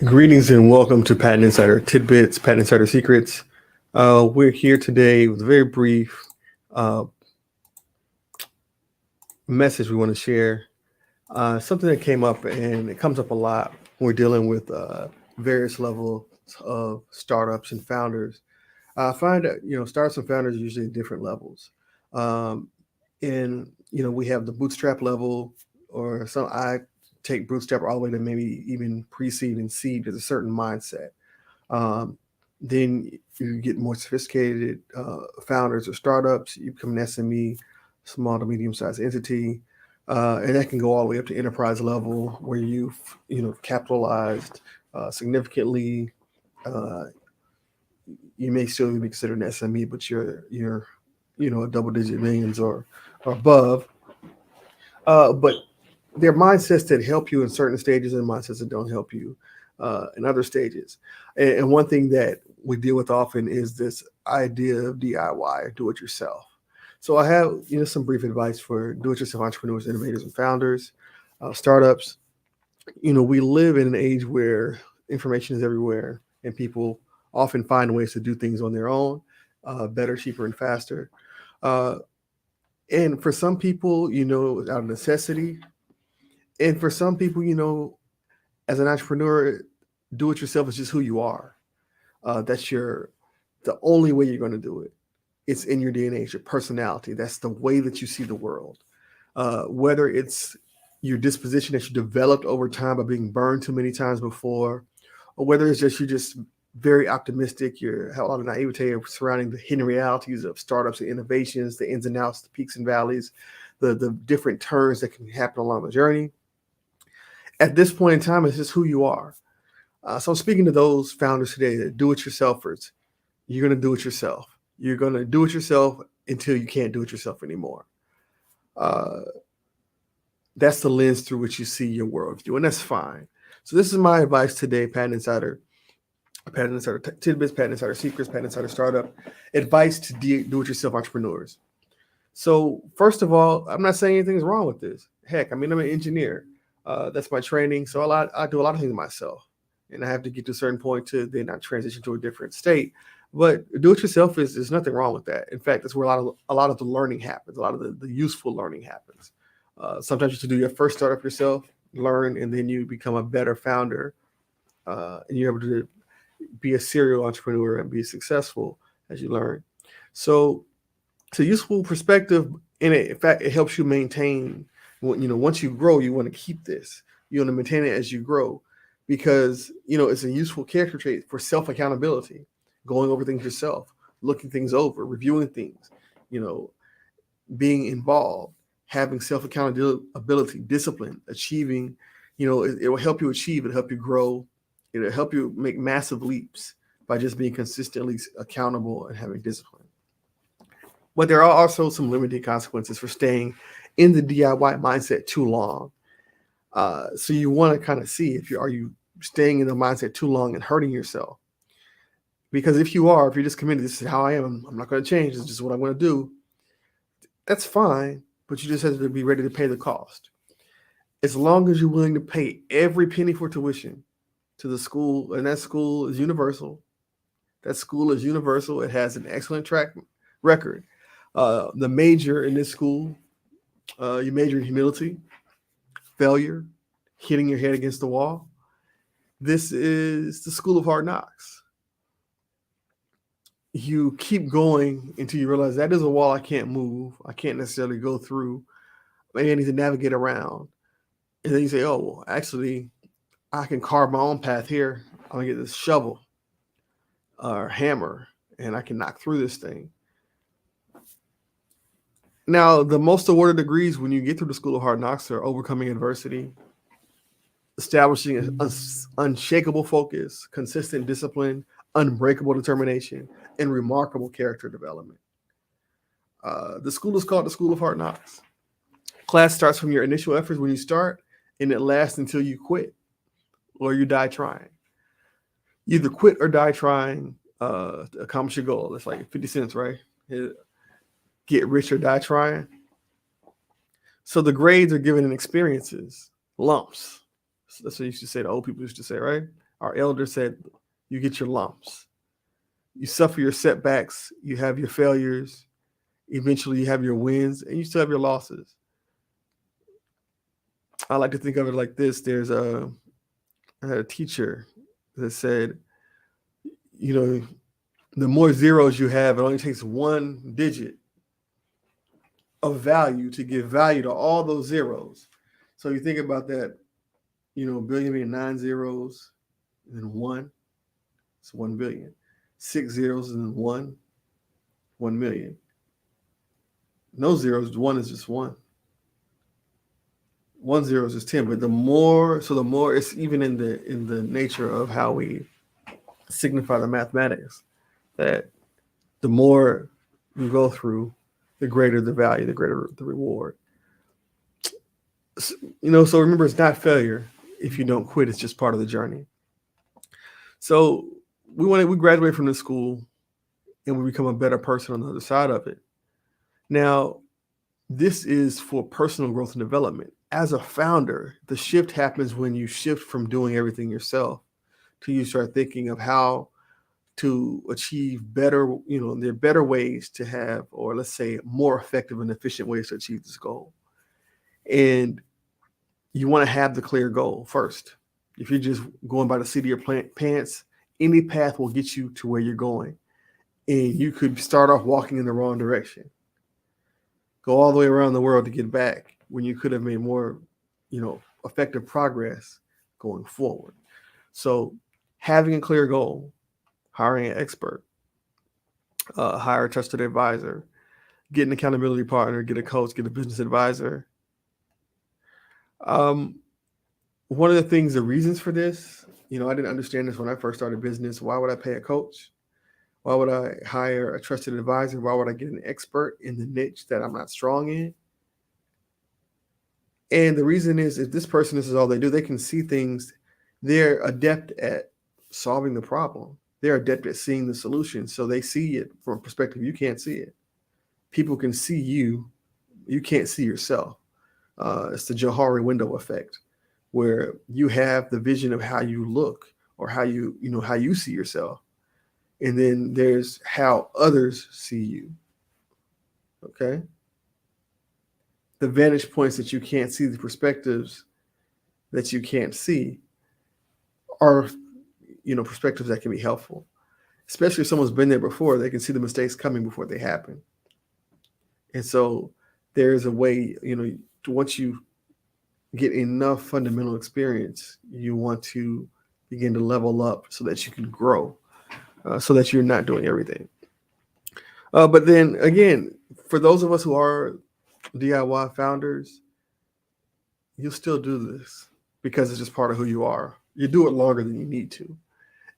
Greetings and welcome to Patent Insider Tidbits, Patent Insider Secrets. We're here today with a very brief uh, message we want to share. Something that came up, and it comes up a lot when we're dealing with various levels of startups and founders. I find that startups and founders are usually at different levels. Um, and we have the bootstrap level, or some I take bootstrap all the way to maybe even pre-seed and seed. There's a certain mindset. Um, then you get more sophisticated founders or startups. You become an SME, small to medium sized entity, and that can go all the way up to enterprise level, where you've capitalized significantly. Uh, you may still be considered an SME, but you're a double digit millions or above. But there are mindsets that help you in certain stages and mindsets that don't help you in other stages. And one thing that we deal with often is this idea of DIY, do it yourself. So I have some brief advice for do it yourself entrepreneurs, innovators, and founders, startups. We live in an age where information is everywhere, and people often find ways to do things on their own, better, cheaper, and faster. Uh, and for some people, out of necessity, and for some people, as an entrepreneur, do it yourself is just who you are. That's the only way you're going to do it. It's in your DNA, it's your personality. That's the way that you see the world. Whether it's your disposition that you developed over time by being burned too many times before, or whether it's just you're just very optimistic, you have a lot of naivete surrounding the hidden realities of startups and innovations, the ins and outs, the peaks and valleys, the different turns that can happen along the journey. At this point in time, it's just who you are. So I'm speaking to those founders today that do-it-yourselfers. You're going to do it yourself. You're going to do it yourself until you can't do it yourself anymore. Uh, that's the lens through which you see your worldview, and that's fine. So this is my advice today, Patent Insider Tidbits, Patent Insider Secrets, Patent Insider Startup, advice to do-it-yourself entrepreneurs. So first of all, I'm not saying anything's wrong with this. Heck, I'm an engineer. That's my training. So I do a lot of things myself, and I have to get to a certain point to then I transition to a different state. But do it yourself is nothing wrong with that. In fact, that's where a lot of the learning happens. A lot of the useful learning happens. Sometimes you have to do your first startup yourself, learn, and then you become a better founder, and you're able to be a serial entrepreneur and be successful as you learn. So it's a useful perspective, and in fact, it helps you maintain. Once you grow, you want to keep this. You want to maintain it as you grow, because it's a useful character trait for self accountability, going over things yourself, looking things over, reviewing things, being involved, having self accountability, discipline, achieving. It will help you achieve. It'll help you grow. It'll help you make massive leaps by just being consistently accountable and having discipline. But there are also some limited consequences for staying in the DIY mindset too long. So you want to kind of see if are you staying in the mindset too long and hurting yourself. Because if you're just committed, this is how I am, I'm not going to change, this is just what I'm going to do, that's fine, but you just have to be ready to pay the cost. As long as you're willing to pay every penny for tuition to the school, and that school is universal. That school is universal. It has an excellent track record. The major in this school, you major in humility, failure, hitting your head against the wall. This is the school of hard knocks. You keep going until you realize that is a wall I can't move. I can't necessarily go through. Maybe I need to navigate around. And then you say, oh, well, actually, I can carve my own path here. I'm going to get this shovel or hammer, and I can knock through this thing. Now, the most awarded degrees when you get through the school of hard knocks are overcoming adversity, establishing an unshakable focus, consistent discipline, unbreakable determination, and remarkable character development. The school is called the School of Hard Knocks. Class starts from your initial efforts when you start, and it lasts until you quit or you die trying. You either quit or die trying to accomplish your goal. That's like 50 cents, right? Get rich or die trying. So the grades are given in experiences, lumps. That's what you used to say, the old people used to say, right? Our elder said, you get your lumps. You suffer your setbacks, you have your failures, eventually you have your wins, and you still have your losses. I like to think of it like this. I had a teacher that said, you know, the more zeros you have, it only takes one digit of value to give value to all those zeros. So you think about that, billion being 9 zeros and then one, it's 1 billion. 6 zeros and then 1 million. No zeros, one is just one. 1 zero is just 10. But the more it's even in the nature of how we signify the mathematics, that the more you go through, the greater the value, the greater the reward. So remember, it's not failure if you don't quit. It's just part of the journey. So we graduate from the school and we become a better person on the other side of it. Now, this is for personal growth and development. As a founder, the shift happens when you shift from doing everything yourself to you start thinking of how to achieve better, there are better ways to have, or let's say more effective and efficient ways to achieve this goal. And you want to have the clear goal first. If you're just going by the seat of your pants, any path will get you to where you're going. And you could start off walking in the wrong direction. Go all the way around the world to get back when you could have made more, effective progress going forward. So having a clear goal, hiring an expert, hire a trusted advisor, get an accountability partner, get a coach, get a business advisor. One of the reasons for this, I didn't understand this when I first started business. Why would I pay a coach? Why would I hire a trusted advisor? Why would I get an expert in the niche that I'm not strong in? And the reason is, if this person, this is all they do, they can see things. They're adept at solving the problem. They're adept at seeing the solution. So they see it from a perspective you can't see it. People can see you. You can't see yourself. It's the Johari window effect, where you have the vision of how you look or how you see yourself. And then there's how others see you. Okay. The vantage points that you can't see, the perspectives that you can't see are, perspectives that can be helpful. Especially if someone's been there before, they can see the mistakes coming before they happen. And so there's a way, once you get enough fundamental experience, you want to begin to level up so that you can grow, so that you're not doing everything. But then again, for those of us who are DIY founders, you'll still do this because it's just part of who you are. You do it longer than you need to.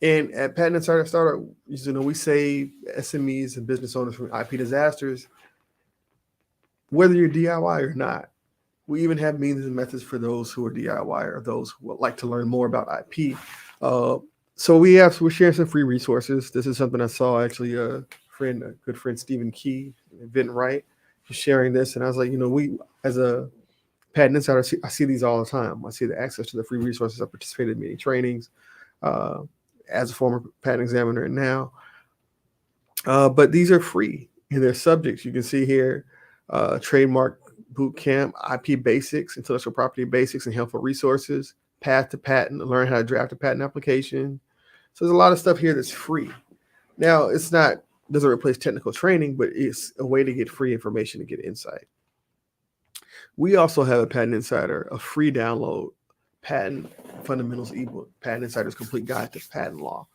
And at Patent Insider Startup, we save SMEs and business owners from IP disasters, whether you're DIY or not. We even have means and methods for those who are DIY or those who would like to learn more about IP. So we're sharing some free resources. This is something I saw actually a good friend Stephen Key, Event Right, sharing this, and I was like, we as a Patent Insider, I see these all the time. I see the access to the free resources. I participated in many trainings as a former patent examiner and now. But these are free and they're subjects. You can see here, trademark boot camp, IP basics, intellectual property basics, and helpful resources, path to patent, learn how to draft a patent application. So there's a lot of stuff here that's free. Now, doesn't replace technical training, but it's a way to get free information to get insight. We also have a Patent Insider, a free download, Patent Fundamentals ebook, Patent Insider's Complete Guide to Patent Law.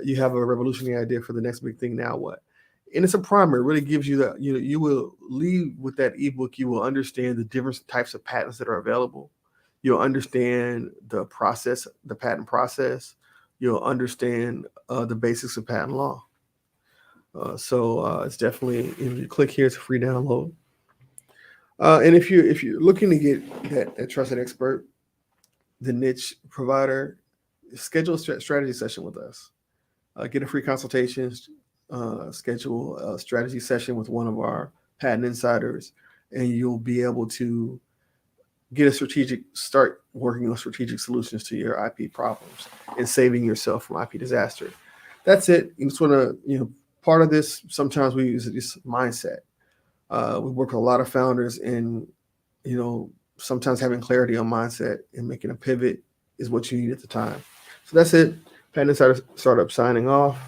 You have a revolutionary idea for the next big thing. Now what? And it's a primer. It really gives you that, you will leave with that ebook. You will understand the different types of patents that are available. You'll understand the process, the patent process. You'll understand the basics of patent law. So it's definitely, if you click here, it's a free download. And if you're looking to get that trusted expert, the niche provider, schedule a strategy session with us. Get a free consultation. Schedule a strategy session with one of our patent insiders, and you'll be able to start working on strategic solutions to your IP problems and saving yourself from IP disaster. That's it. You just want to, part of this, sometimes we use this mindset. We work with a lot of founders, and, sometimes having clarity on mindset and making a pivot is what you need at the time. So that's it. Patent Insider Startup signing off.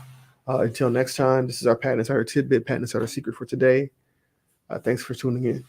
Until next time, this is our Patent Insider Tidbit, Patent Insider Secret for today. Thanks for tuning in.